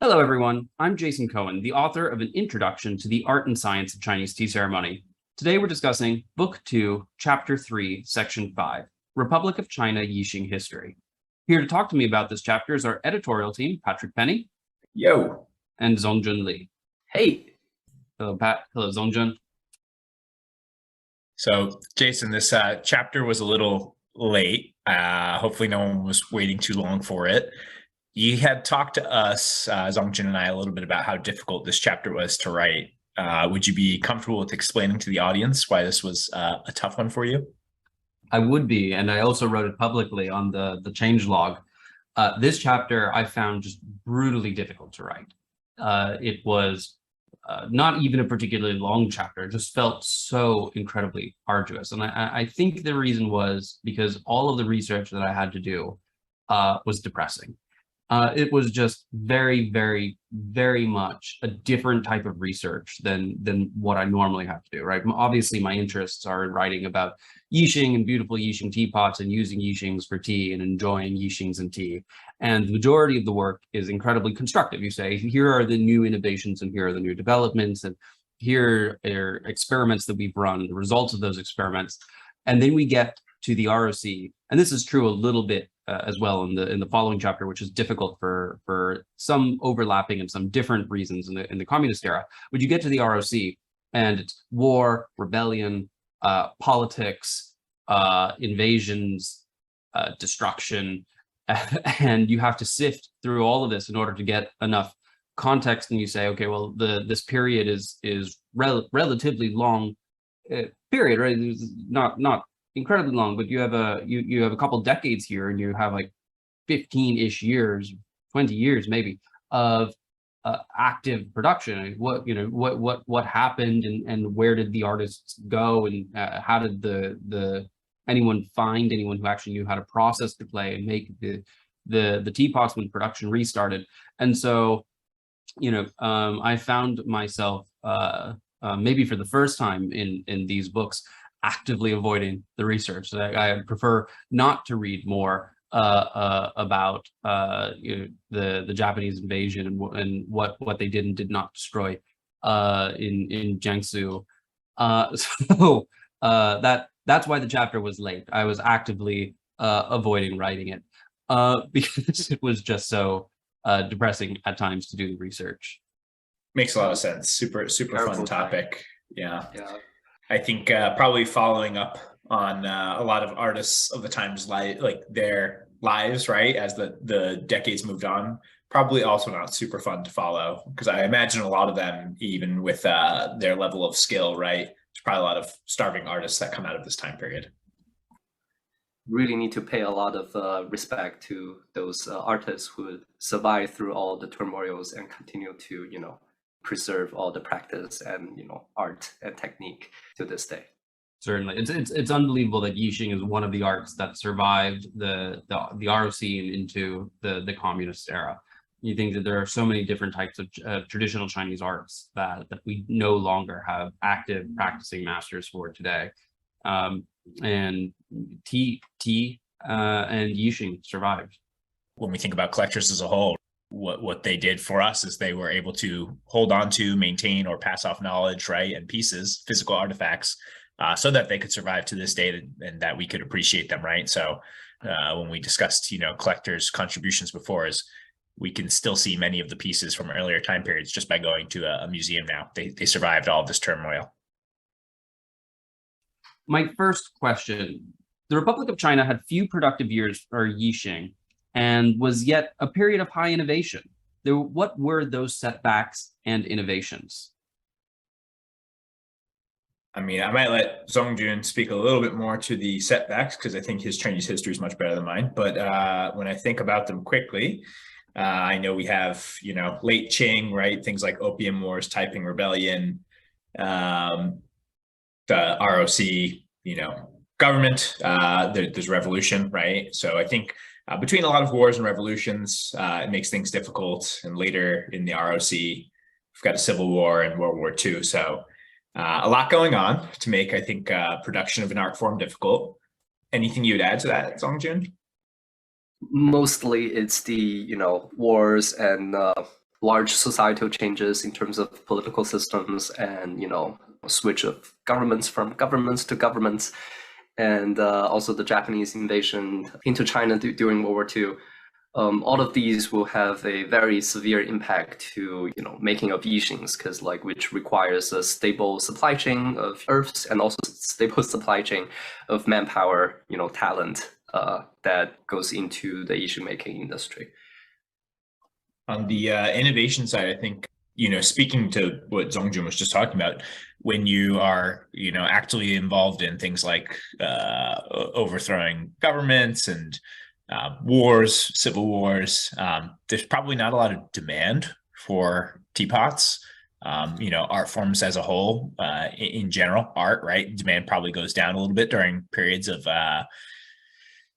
Hello, everyone. I'm Jason Cohen, the author of An Introduction to the Art and Science of Chinese Tea Ceremony. Today, we're discussing Book 2, Chapter 3, Section 5, Republic of China Yixing History. Here to talk to me about this chapter is our editorial team, Patrick Penny. Yo. And Zongzun Li. Hey. Hello, Pat. Hello, Zongzun. So, Jason, this chapter was a little late. Hopefully no one was waiting too long for it. You had talked to us, Zongzun and I, a little bit about how difficult this chapter was to write. Would you be comfortable with explaining to the audience why this was a tough one for you? I would be, and I also wrote it publicly on the changelog. This chapter I found just brutally difficult to write. It was not even a particularly long chapter. It just felt so incredibly arduous. And I think the reason was because all of the research that I had to do was depressing. It was just very, very, very much a different type of research than what I normally have to do, right? Obviously, my interests are in writing about Yixing and beautiful Yixing teapots and using Yixings for tea and enjoying Yixings and tea. And the majority of the work is incredibly constructive. You say, here are the new innovations and here are the new developments and here are experiments that we've run, the results of those experiments. And then we get to the ROC, and this is true a little bit as well in the following chapter, which is difficult for some overlapping and some different reasons in the communist era. But you get to the ROC, and it's war, rebellion, politics, invasions, destruction, and you have to sift through all of this in order to get enough context. And you say, okay, well, this period is relatively long period, right? It's not incredibly long, but you have a couple decades here, and you have like 15-ish years, 20 years maybe of active production. What happened, and where did the artists go, and how did anyone find anyone who actually knew how to process the clay and make the teapots when production restarted. And so, I found myself maybe for the first time in these books actively avoiding the research. I prefer not to read more about the Japanese invasion and what they did and did not destroy in Jiangsu. So that's why the chapter was late. I was actively avoiding writing it because it was just so depressing at times to do the research. Makes a lot of sense. Super fun topic. Yeah. I think probably following up on a lot of artists of the time's their lives, right, as the decades moved on, probably also not super fun to follow, because I imagine a lot of them, even with their level of skill, right, there's probably a lot of starving artists that come out of this time period. Really need to pay a lot of respect to those artists who survive through all the turmoils and continue to, preserve all the practice and art and technique to this day. Certainly, it's unbelievable that Yixing is one of the arts that survived the ROC into the communist era. You think that there are so many different types of traditional Chinese arts that we no longer have active practicing masters for today, and tea and Yixing survived. When we think about collectors as a whole, what they did for us is they were able to hold on to, maintain, or pass off knowledge, right, and pieces, physical artifacts, so that they could survive to this day and that we could appreciate them, right? So when we discussed, collectors' contributions before, is we can still see many of the pieces from earlier time periods just by going to a museum now. They survived all of this turmoil. My first question: the Republic of China had few productive years for Yixing, and was yet a period of high innovation. What were those setbacks and innovations? I mean, I might let Zongzun speak a little bit more to the setbacks, because I think his Chinese history is much better than mine. But when I think about them quickly, I know we have, late Qing, right? Things like Opium Wars, Taiping Rebellion, the ROC, government, there's revolution, right? So I think between a lot of wars and revolutions, it makes things difficult. And later in the ROC, we've got a civil war and World War II. So a lot going on to make, I think, production of an art form difficult. Anything you'd add to that, Zongzun? Mostly it's the wars and large societal changes in terms of political systems and, switch of governments from governments to governments, and also the Japanese invasion into China during World War II. All of these will have a very severe impact to making of Yixings, because which requires a stable supply chain of earths and also stable supply chain of manpower, talent that goes into the Yixing making industry. On the innovation side, I think speaking to what Zongzun was just talking about, when you are actively involved in things like overthrowing governments and wars, civil wars, there's probably not a lot of demand for teapots. Art forms as a whole, in general, art, right? Demand probably goes down a little bit during periods of,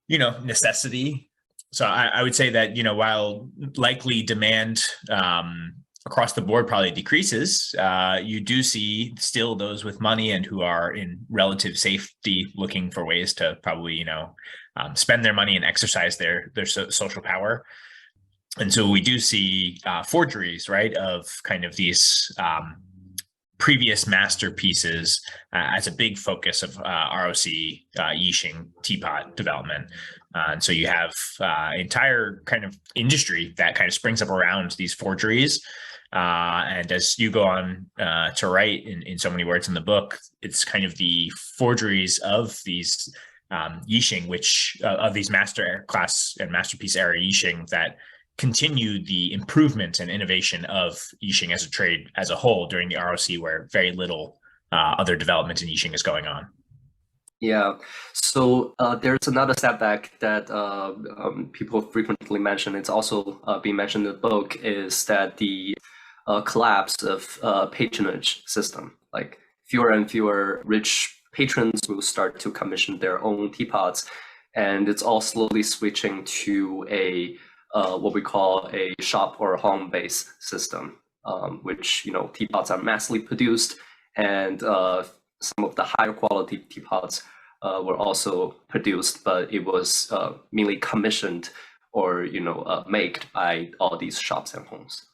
necessity. So I would say that, while likely demand across the board probably decreases, you do see still those with money and who are in relative safety looking for ways to probably, spend their money and exercise their social power. And so we do see forgeries, right, of kind of these previous masterpieces as a big focus of ROC Yixing teapot development. And so you have entire kind of industry that kind of springs up around these forgeries. And as you go on to write in so many words in the book, it's kind of the forgeries of these Yixing, which of these master class and masterpiece era Yixing that continue the improvement and innovation of Yixing as a trade as a whole during the ROC, where very little other development in Yixing is going on. Yeah, so there's another setback that people frequently mention. It's also being mentioned in the book, is that the collapse of patronage system. Like fewer and fewer rich patrons will start to commission their own teapots, and it's all slowly switching to a what we call a shop or home-based system, which teapots are massively produced, and some of the higher quality teapots were also produced, but it was mainly commissioned or made by all these shops and homes.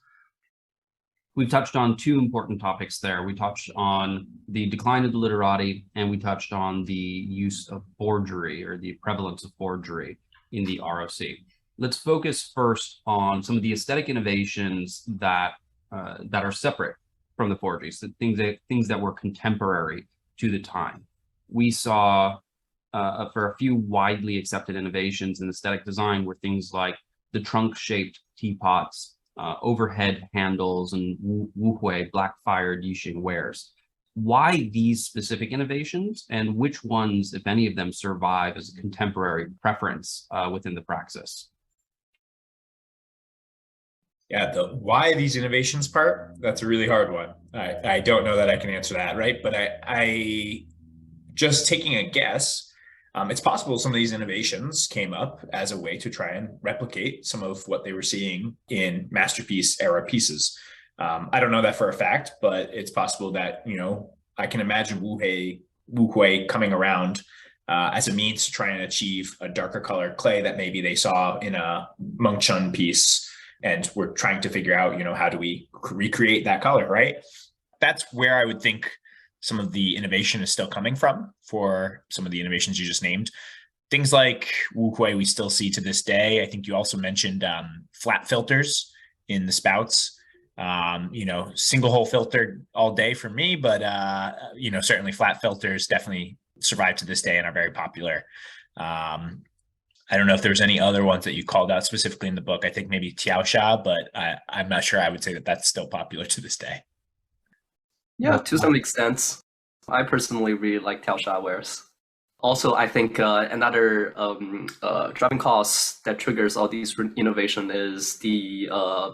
We've touched on two important topics there. We touched on the decline of the literati, and we touched on the use of forgery, or the prevalence of forgery in the ROC. Let's focus first on some of the aesthetic innovations that are separate from the forgeries, the things that were contemporary to the time. We saw for a few widely accepted innovations in aesthetic design were things like the trunk-shaped teapots, overhead handles, and wuhui, black-fired Yixing wares. Why these specific innovations, and which ones, if any of them, survive as a contemporary preference within the praxis? Yeah, the why these innovations part, that's a really hard one. I don't know that I can answer that, right? But I just taking a guess, it's possible some of these innovations came up as a way to try and replicate some of what they were seeing in masterpiece era pieces. I don't know that for a fact, but it's possible that, I can imagine wuhui coming around as a means to try and achieve a darker color clay that maybe they saw in a Mengchun piece, and we're trying to figure out, how do we recreate that color, right? That's where I would think some of the innovation is still coming from for some of the innovations you just named. Things like wuhui we still see to this day. I think you also mentioned flat filters in the spouts. Single hole filter all day for me, but certainly flat filters definitely survive to this day and are very popular. I don't know if there's any other ones that you called out specifically in the book. I think maybe Tiaosha, but I'm not sure. I would say that that's still popular to this day. Yeah, to some extent. I personally really like Tiaosha wares. Also, I think another driving cause that triggers all these innovation is the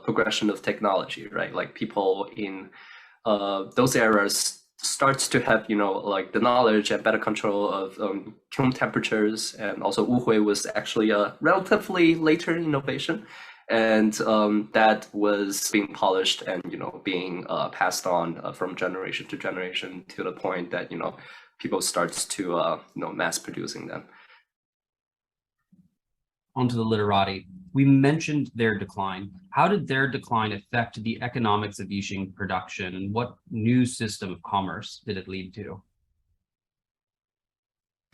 progression of technology, right? Like people in those eras starts to have, the knowledge and better control of kiln temperatures, and also wuhui was actually a relatively later innovation, and that was being polished and being passed on from generation to generation to the point that people starts to mass producing them. Onto the literati. We mentioned their decline. How did their decline affect the economics of Yixing production, and what new system of commerce did it lead to?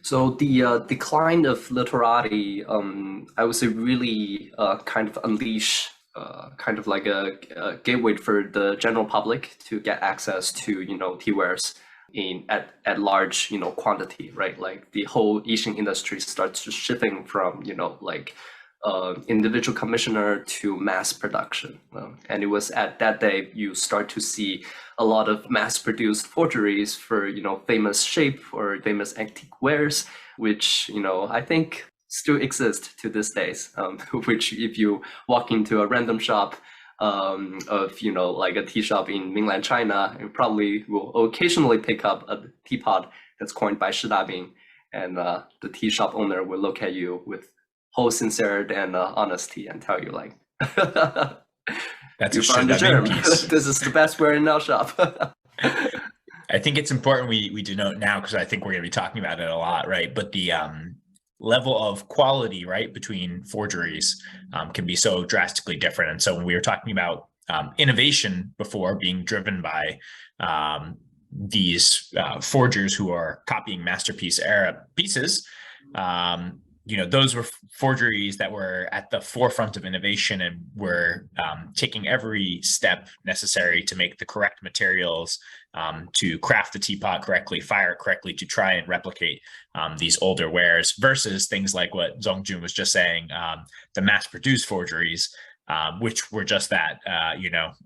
So the decline of literati, I would say, really kind of unleash kind of like a gateway for the general public to get access to tea wares at large quantity, right? Like the whole Yixing industry starts shifting from like individual commissioner to mass production, and it was at that day you start to see a lot of mass-produced forgeries for famous shape or famous antique wares, which I think still exist to this days. Which if you walk into a random shop of like a tea shop in mainland China, you probably will occasionally pick up a teapot that's coined by Shi Dabing, and the tea shop owner will look at you with whole sincerity and honesty and tell you like, that's you a found the Shi germ. Dabing piece. This is the best ware in our shop. I think it's important we denote now, because I think we're going to be talking about it a lot, right? But the level of quality, right, between forgeries can be so drastically different. And so when we were talking about innovation before being driven by these forgers who are copying masterpiece era pieces, those were forgeries that were at the forefront of innovation and were taking every step necessary to make the correct materials, to craft the teapot correctly, fire it correctly, to try and replicate these older wares, versus things like what Zongzun was just saying, the mass-produced forgeries, which were just that.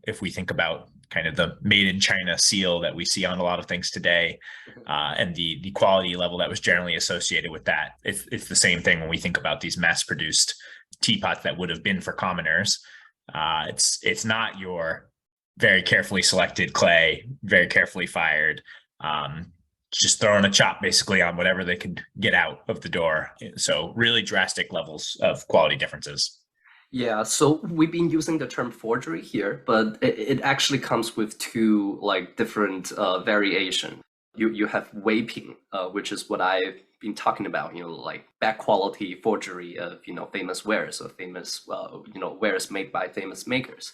If we think about kind of the made in China seal that we see on a lot of things today, and the quality level that was generally associated with that. It's the same thing when we think about these mass-produced teapots that would have been for commoners. It's not your very carefully selected clay, very carefully fired, just throwing a chop basically on whatever they could get out of the door. So really drastic levels of quality differences. Yeah, so we've been using the term forgery here, but it actually comes with two like different variation. You have vaping, which is what I've been talking about, like bad quality forgery of famous wares or famous wares made by famous makers.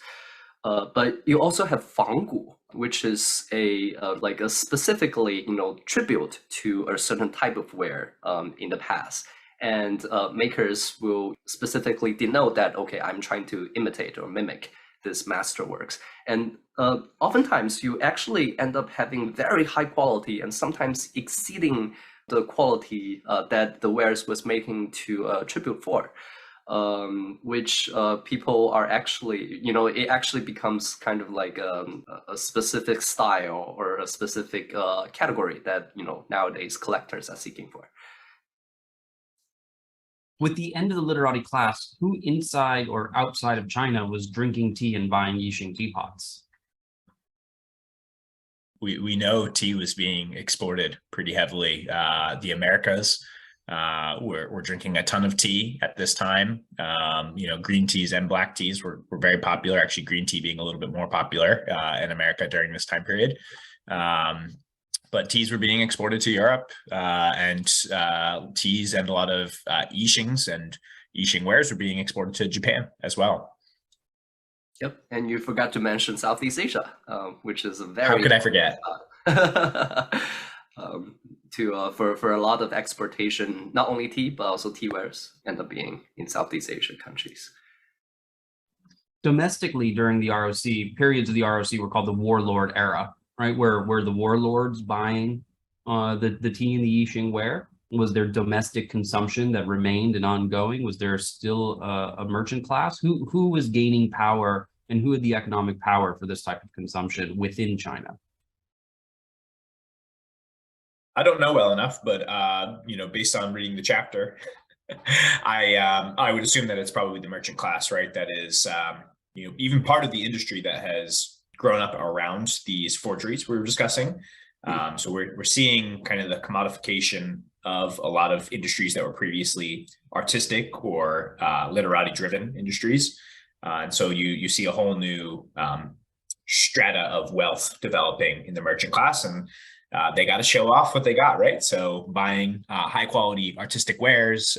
But you also have fanggu, which is a like a specifically tribute to a certain type of ware in the past. And makers will specifically denote that, okay, I'm trying to imitate or mimic this masterworks. And oftentimes you actually end up having very high quality and sometimes exceeding the quality that the wares was making to tribute for, which people are actually, it actually becomes kind of like a specific style or a specific category that, nowadays collectors are seeking for. With the end of the literati class, who inside or outside of China was drinking tea and buying Yixing teapots? We know tea was being exported pretty heavily. The Americas were drinking a ton of tea at this time. Green teas and black teas were very popular. Actually, green tea being a little bit more popular in America during this time period. But teas were being exported to Europe, and teas and a lot of Yixings and Yixing wares were being exported to Japan as well. Yep, and you forgot to mention Southeast Asia, which is a very— How could I forget? For a lot of exportation, not only tea, but also tea wares end up being in Southeast Asian countries. Domestically, during the ROC, periods of the ROC were called the Warlord Era, right? Where the warlords buying the tea and the Yixing ware. Was there domestic consumption that remained and ongoing? Was there still a merchant class? Who was gaining power, and who had the economic power for this type of consumption within China? I don't know well enough, but based on reading the chapter, I would assume that it's probably the merchant class, right? That is, even part of the industry that has grown up around these forgeries we were discussing. So we're seeing kind of the commodification of a lot of industries that were previously artistic or literati driven industries. And so you see a whole new strata of wealth developing in the merchant class, and they got to show off what they got, right? So buying high quality artistic wares,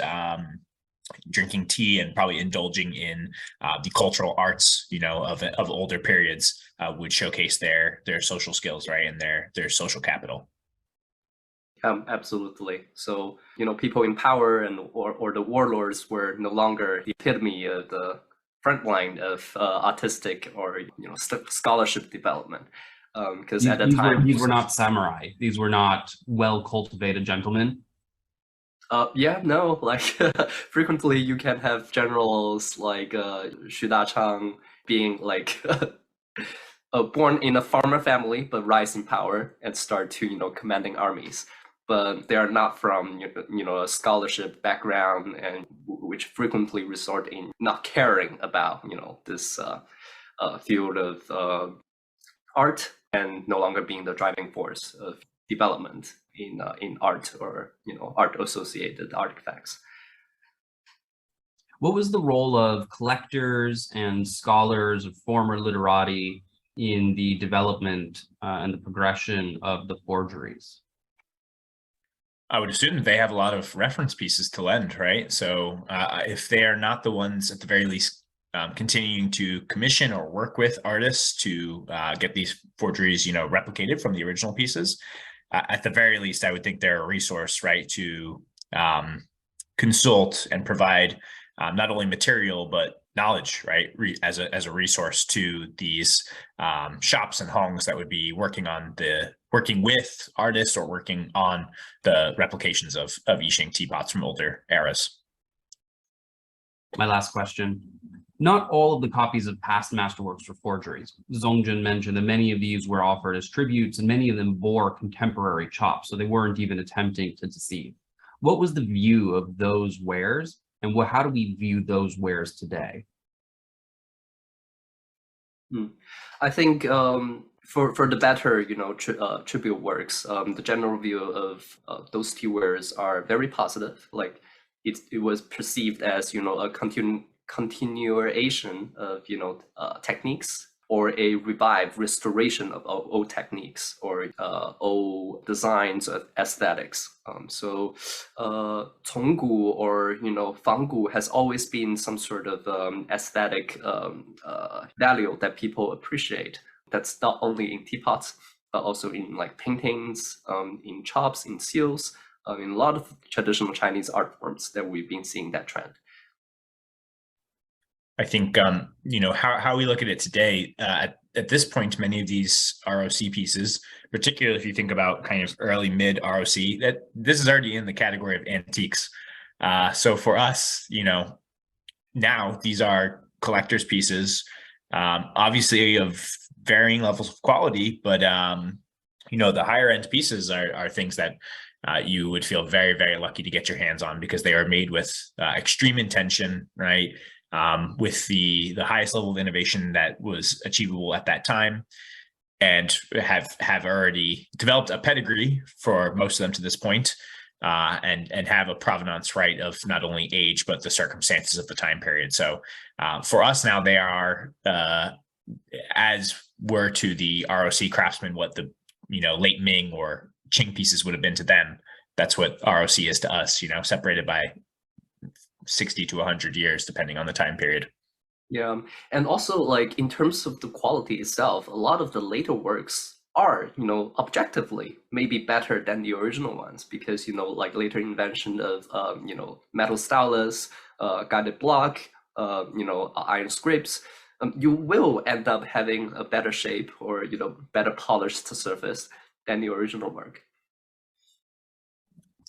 drinking tea and probably indulging in the cultural arts, of older periods would showcase their social skills, right, and their social capital. Absolutely. So, people in power or the warlords were no longer the epitome of the front line of artistic or scholarship development. Because at that time, these were not samurai. These were not well-cultivated gentlemen. Yeah, no, like frequently you can have generals like Xu Dachang being like born in a farmer family, but rise in power and start to, commanding armies. But they are not from, a scholarship background, and which frequently resort in not caring about, this field of art, and no longer being the driving force of development in art or art associated artifacts. What was the role of collectors and scholars of former literati in the development and the progression of the forgeries? I would assume they have a lot of reference pieces to lend, right? So if they are not the ones at the very least continuing to commission or work with artists to get these forgeries, replicated from the original pieces, at the very least, I would think they're a resource, right, to consult and provide not only material but knowledge, right, as a resource to these shops and hongs that would be working with artists or working on the replications of Yixing teapots from older eras. My last question. Not all of the copies of past masterworks were forgeries. Zongzun mentioned that many of these were offered as tributes, and many of them bore contemporary chops, so they weren't even attempting to deceive. What was the view of those wares, and how do we view those wares today? I think for the better, tribute works, the general view of those two wares are very positive. Like it was perceived as a continuation of techniques, or a revived restoration of old techniques or old designs of aesthetics. So Conggu or Fanggu has always been some sort of aesthetic value that people appreciate. That's not only in teapots, but also in like paintings, in chops, in seals, in a lot of traditional Chinese art forms that we've been seeing that trend. I think, how we look at it today, at this point, many of these ROC pieces, particularly if you think about kind of early mid ROC, that this is already in the category of antiques. So for us, now these are collector's pieces, obviously of varying levels of quality, but, the higher end pieces are things that you would feel very, very lucky to get your hands on, because they are made with extreme intention, right? With the highest level of innovation that was achievable at that time, and have already developed a pedigree for most of them to this point, and have a provenance, right, of not only age but the circumstances of the time period. So for us now, they are as were to the ROC craftsmen what the late Ming or Qing pieces would have been to them. That's what ROC is to us, separated by 60 to 100 years, depending on the time period. Yeah, and also like in terms of the quality itself, a lot of the later works are, objectively maybe better than the original ones, because, like later invention of, metal stylus, guided block, iron scripts, you will end up having a better shape or, better polished surface than the original work.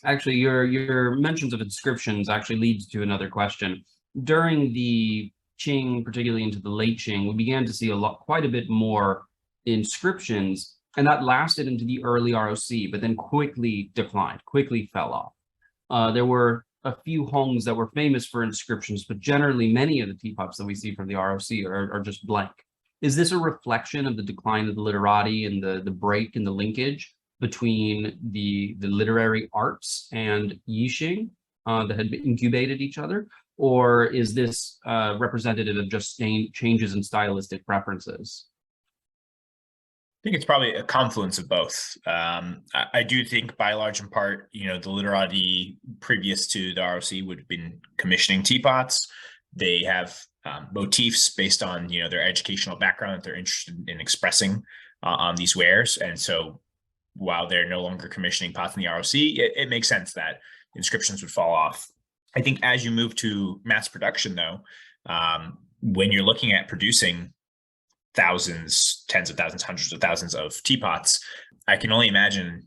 Actually, your mentions of inscriptions actually leads to another question. During the Qing, particularly into the late Qing, we began to see quite a bit more inscriptions, and that lasted into the early ROC, but then quickly declined, quickly fell off. There were a few hongs that were famous for inscriptions, but generally many of the teapots that we see from the ROC are just blank. Is this a reflection of the decline of the literati and the break in the linkage between the literary arts and Yixing that had incubated each other? Or is this representative of just changes in stylistic preferences? think it's probably a confluence of both. I do think by large and part, the literati previous to the ROC would have been commissioning teapots. They have motifs based on, their educational background that they're interested in expressing on these wares. And so while they're no longer commissioning pots in the ROC, it makes sense that inscriptions would fall off. I think as you move to mass production, though, when you're looking at producing thousands, tens of thousands, hundreds of thousands of teapots, I can only imagine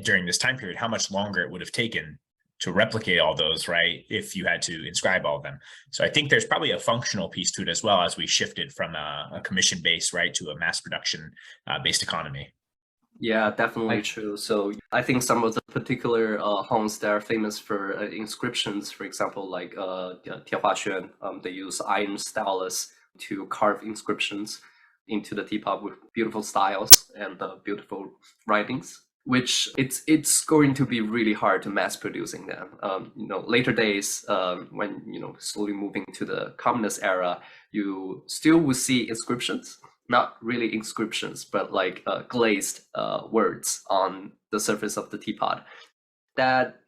during this time period how much longer it would have taken to replicate all those, right, if you had to inscribe all of them. So I think there's probably a functional piece to it as well, as we shifted from a commission base, right, to a mass production based economy. Yeah, definitely true. So I think some of the particular homes that are famous for inscriptions, for example, like Teapots, they use iron stylus to carve inscriptions into the teapot with beautiful styles and beautiful writings, which it's going to be really hard to mass producing them. Later days, when slowly moving to the communist era, you still will see inscriptions, not really inscriptions, but like glazed words on the surface of the teapot. That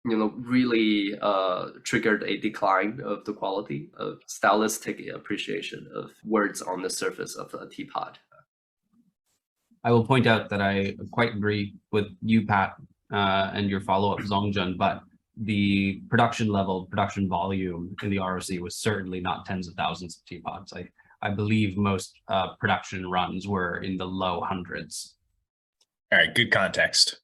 really triggered a decline of the quality of stylistic appreciation of words on the surface of a teapot. I will point out that I quite agree with you, Pat, and your follow-up, Zongzun, but the production volume in the ROC was certainly not tens of thousands of teapots. I believe most production runs were in the low hundreds. All right, good context.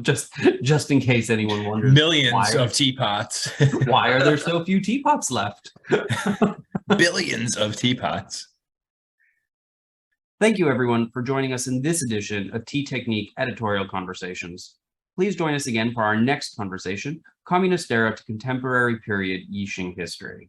just in case anyone wonders. Millions of teapots. Why are there so few teapots left? Billions of teapots. Thank you, everyone, for joining us in this edition of TeaTechnique Editorial Conversations. Please join us again for our next conversation, Communist Era to Contemporary Period Yixing History.